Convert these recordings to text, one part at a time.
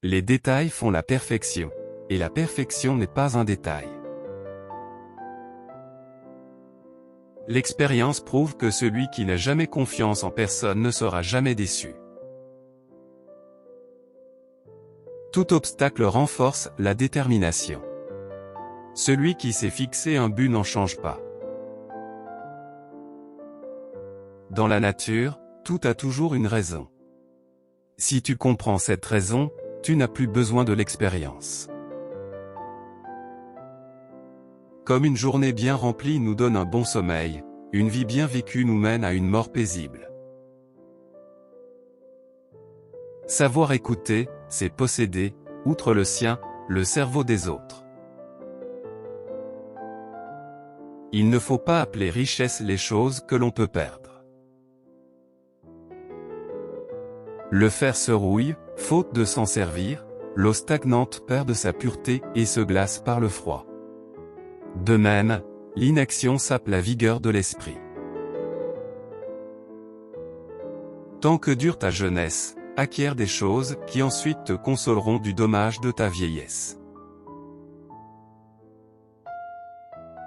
Les détails font la perfection. Et la perfection n'est pas un détail. L'expérience prouve que celui qui n'a jamais confiance en personne ne sera jamais déçu. Tout obstacle renforce la détermination. Celui qui s'est fixé un but n'en change pas. Dans la nature, tout a toujours une raison. Si tu comprends cette raison, tu n'as plus besoin de l'expérience. Comme une journée bien remplie nous donne un bon sommeil, une vie bien vécue nous mène à une mort paisible. Savoir écouter, c'est posséder, outre le sien, le cerveau des autres. Il ne faut pas appeler richesse les choses que l'on peut perdre. Le fer se rouille, faute de s'en servir, l'eau stagnante perd de sa pureté et se glace par le froid. De même, l'inaction sape la vigueur de l'esprit. Tant que dure ta jeunesse, acquiert des choses qui ensuite te consoleront du dommage de ta vieillesse.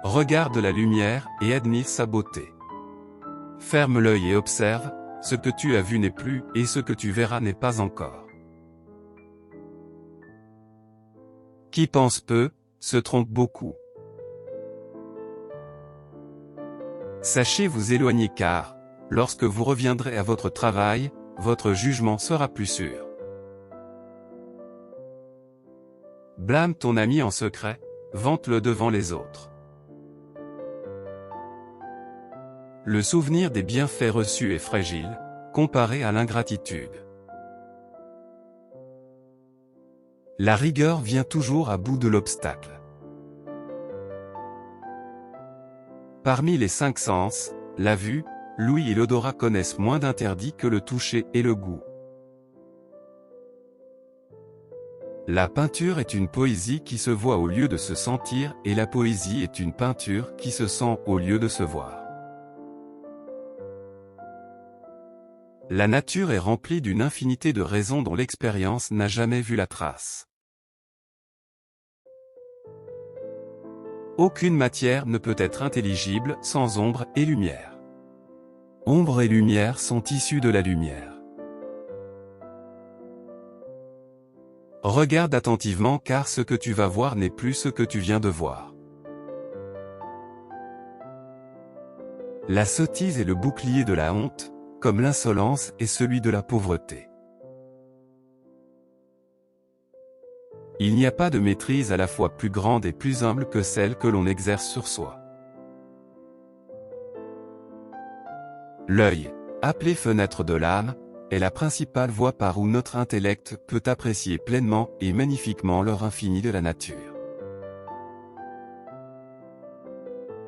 Regarde la lumière et admire sa beauté. Ferme l'œil et observe, ce que tu as vu n'est plus et ce que tu verras n'est pas encore. Qui pense peu, se trompe beaucoup. Sachez vous éloigner car, lorsque vous reviendrez à votre travail, votre jugement sera plus sûr. Blâme ton ami en secret, vante-le devant les autres. Le souvenir des bienfaits reçus est fragile, comparé à l'ingratitude. La rigueur vient toujours à bout de l'obstacle. Parmi les 5 sens, la vue, l'ouïe et l'odorat connaissent moins d'interdits que le toucher et le goût. La peinture est une poésie qui se voit au lieu de se sentir et la poésie est une peinture qui se sent au lieu de se voir. La nature est remplie d'une infinité de raisons dont l'expérience n'a jamais vu la trace. Aucune matière ne peut être intelligible sans ombre et lumière. Ombre et lumière sont issus de la lumière. Regarde attentivement car ce que tu vas voir n'est plus ce que tu viens de voir. La sottise est le bouclier de la honte, comme l'insolence est celui de la pauvreté. Il n'y a pas de maîtrise à la fois plus grande et plus humble que celle que l'on exerce sur soi. L'œil, appelé fenêtre de l'âme, est la principale voie par où notre intellect peut apprécier pleinement et magnifiquement l'or infini de la nature.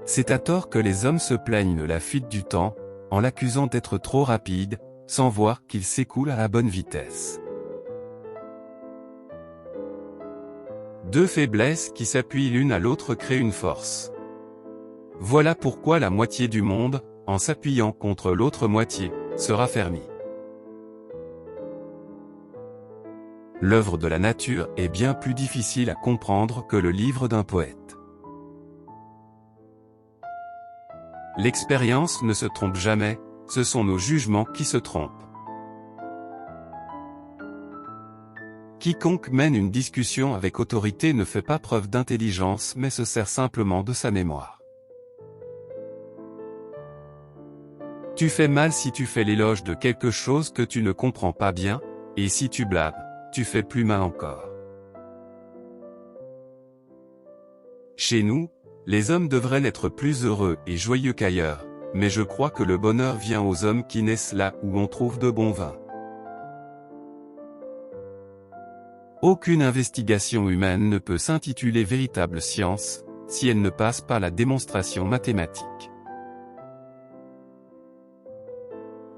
C'est à tort que les hommes se plaignent de la fuite du temps, en l'accusant d'être trop rapide, sans voir qu'il s'écoule à la bonne vitesse. Deux faiblesses qui s'appuient l'une à l'autre créent une force. Voilà pourquoi la moitié du monde, en s'appuyant contre l'autre moitié, se raffermit. L'œuvre de la nature est bien plus difficile à comprendre que le livre d'un poète. L'expérience ne se trompe jamais, ce sont nos jugements qui se trompent. Quiconque mène une discussion avec autorité ne fait pas preuve d'intelligence mais se sert simplement de sa mémoire. Tu fais mal si tu fais l'éloge de quelque chose que tu ne comprends pas bien, et si tu blâmes, tu fais plus mal encore. Chez nous, les hommes devraient être plus heureux et joyeux qu'ailleurs, mais je crois que le bonheur vient aux hommes qui naissent là où on trouve de bons vins. Aucune investigation humaine ne peut s'intituler véritable science, si elle ne passe par la démonstration mathématique.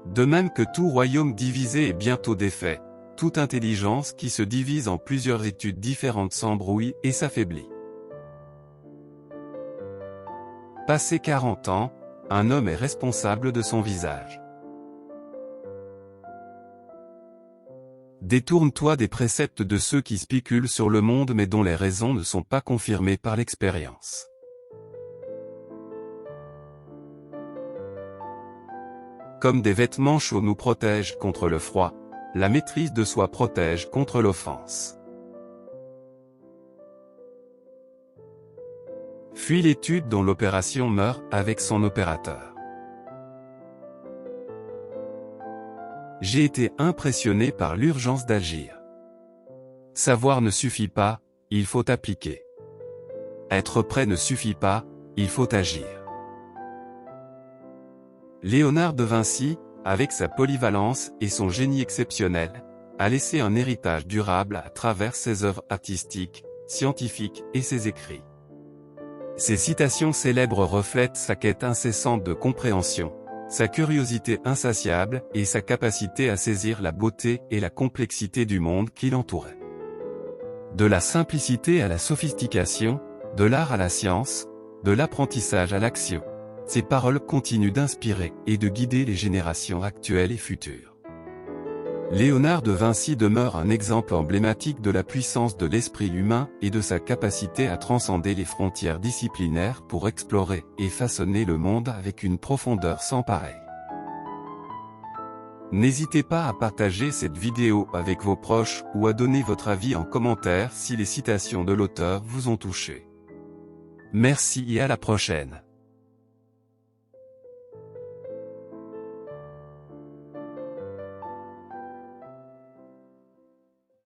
De même que tout royaume divisé est bientôt défait, toute intelligence qui se divise en plusieurs études différentes s'embrouille et s'affaiblit. Passé 40 ans, un homme est responsable de son visage. Détourne-toi des préceptes de ceux qui spéculent sur le monde mais dont les raisons ne sont pas confirmées par l'expérience. Comme des vêtements chauds nous protègent contre le froid, la maîtrise de soi protège contre l'offense. Fuis l'étude dont l'opération meurt avec son opérateur. J'ai été impressionné par l'urgence d'agir. Savoir ne suffit pas, il faut appliquer. Être prêt ne suffit pas, il faut agir. Léonard de Vinci, avec sa polyvalence et son génie exceptionnel, a laissé un héritage durable à travers ses œuvres artistiques, scientifiques et ses écrits. Ces citations célèbres reflètent sa quête incessante de compréhension, sa curiosité insatiable et sa capacité à saisir la beauté et la complexité du monde qui l'entourait. De la simplicité à la sophistication, de l'art à la science, de l'apprentissage à l'action, ces paroles continuent d'inspirer et de guider les générations actuelles et futures. Léonard de Vinci demeure un exemple emblématique de la puissance de l'esprit humain et de sa capacité à transcender les frontières disciplinaires pour explorer et façonner le monde avec une profondeur sans pareille. N'hésitez pas à partager cette vidéo avec vos proches ou à donner votre avis en commentaire si les citations de l'auteur vous ont touché. Merci et à la prochaine.